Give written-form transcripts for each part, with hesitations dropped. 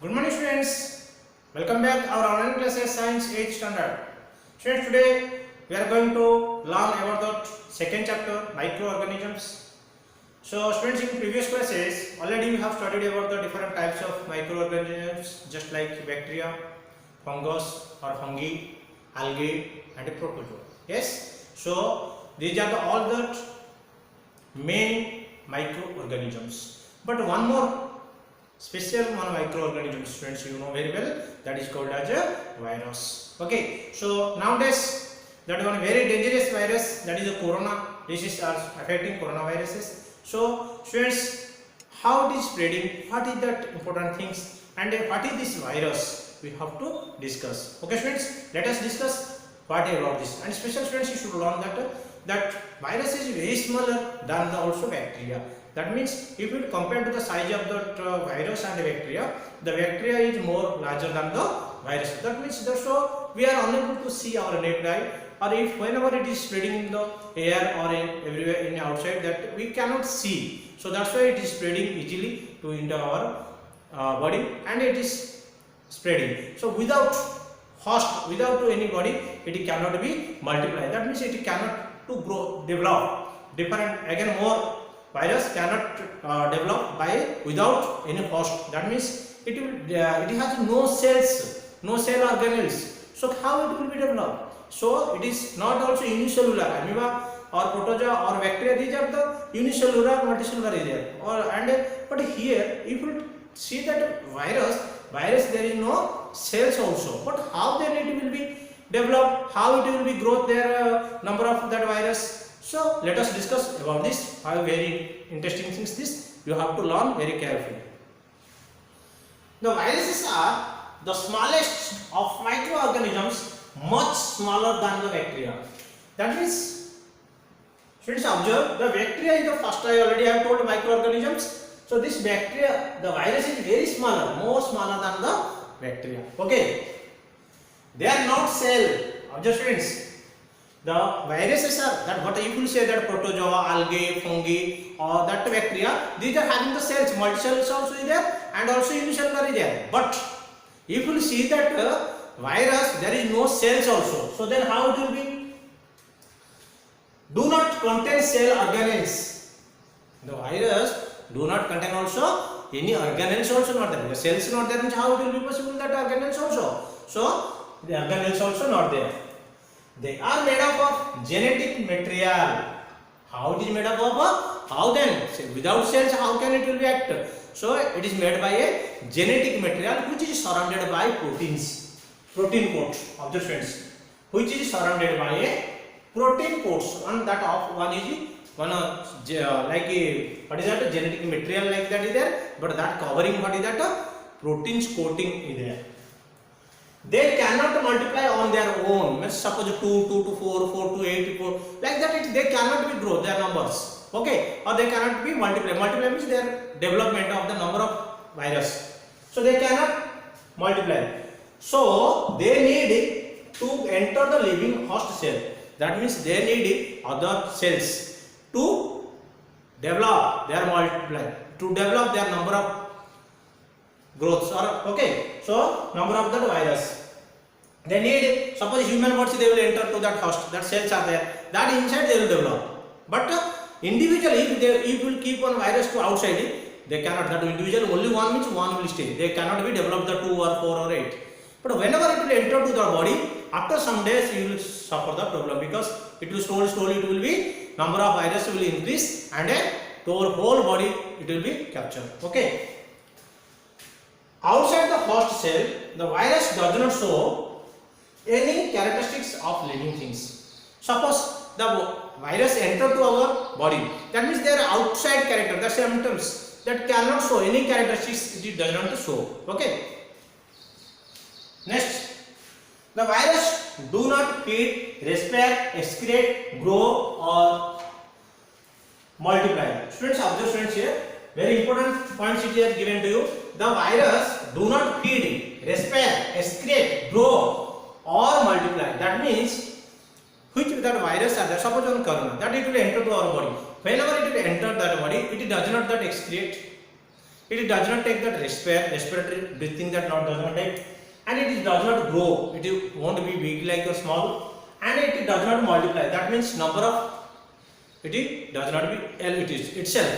Good morning students. Welcome back our online classes Science 8th standard. Students, today we are going to learn about the second chapter microorganisms. So students, in previous classes already we have studied about the different types of microorganisms just like bacteria, fungus or fungi, algae and protozoa. Yes. So these are all the main microorganisms. But one more special one microorganism, students, you know very well, that is called as a virus. Okay, so nowadays that one very dangerous virus, that is a corona disease are affecting coronaviruses. So students, how it is spreading, what is that important things, and what is this virus, we have to discuss. Okay students, let us discuss what about this. And special students, you should learn that virus is very smaller than the also bacteria. That means if you compare to the size of the virus and the bacteria is more larger than the virus. That means so we are unable to see our naked eye, or if whenever it is spreading in the air or everywhere in outside, that we cannot see. So that's why it is spreading easily to into our body, and it is spreading. So without host, without any body, it cannot be multiply. That means it cannot to grow, develop different again more. Virus cannot develop by without any host. That means it has no cells, no cell organelles. So how it will be developed? So it is not also unicellular. Amoeba or protozoa or bacteria, these are the unicellular, multicellular area. But here if you see that virus there is no cells also. But how then it will be developed? How it will be growth their number of that virus? So let us discuss about this. How very interesting things this you have to learn very carefully. The viruses are the smallest of microorganisms, much smaller than the bacteria. That means, students, observe the bacteria is the first. I already have told microorganisms. So this bacteria, the virus is very smaller, more smaller than the bacteria. Okay, they are not cell. Observe students. The viruses are that what if you say that protozoa, algae, fungi or that bacteria, these are having the cells, multicells also is there and also unicellular is there. But if you see that virus, there is no cells also. So then how it will be? Do not contain cell organelles. The virus do not contain also any organelles also not there. The cells not there means how it will be possible that organelles also? So the organelles also not there. They are made up of genetic material. How it is made up of? How then? Without cells, how can it will be act? So it is made by a genetic material which is surrounded by proteins. Protein coats. Observe friends. Which is surrounded by a protein coats. And that of one is one like a what is that? Genetic material like that is there. But that covering what is that? Proteins coating is there. They cannot multiply on their own. Means suppose 2 to 4, 4 to 8, 4 like that. They cannot be grow their numbers. Okay, or they cannot be multiply. Multiply means their development of the number of virus. So they cannot multiply. So they need to enter the living host cell. That means they need other cells to develop their multiply, to develop their number of growths or okay. So number of the virus. They need, suppose human bodies, they will enter to that host, that cells are there, that inside they will develop. But individually if will keep one virus to outside, they cannot. That individual only one means one will stay. They cannot be developed the 2 or 4 or 8. But whenever it will enter to the body, after some days you will suffer the problem because it will slowly it will be number of virus will increase and to our whole body it will be captured. Okay. Outside the host cell, the virus does not show any characteristics of living things. Suppose the virus enter to our body, that means they are outside character, the symptoms that cannot show any characteristics, it does not show. Okay. Next, the virus do not feed, respire, excrete, grow or multiply. Students, observe students here. Very important points it is given to you. The virus do not feed, respire, excrete, grow or multiply. That means which that virus are there. Suppose on corona, that it will enter to our body. Whenever it will enter that body, it does not that excrete, it does not take that respiratory breathing, that not does not take, and it does not grow, it won't be big like a small, and it does not multiply, that means number of it does not be it is itself,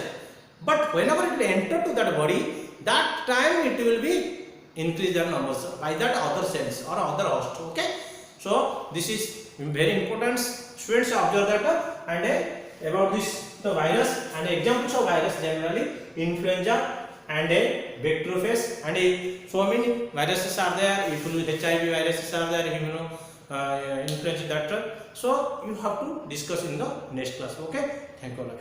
but whenever it enter to that body, that time it will be increase their numbers by that other cells or other host. Okay, so this is very important. Students observe that and about this the virus and examples of virus, generally influenza and a bacteriophage, and so many viruses are there. HIV viruses are there, influenza, that. So you have to discuss in the next class. Okay, thank you all.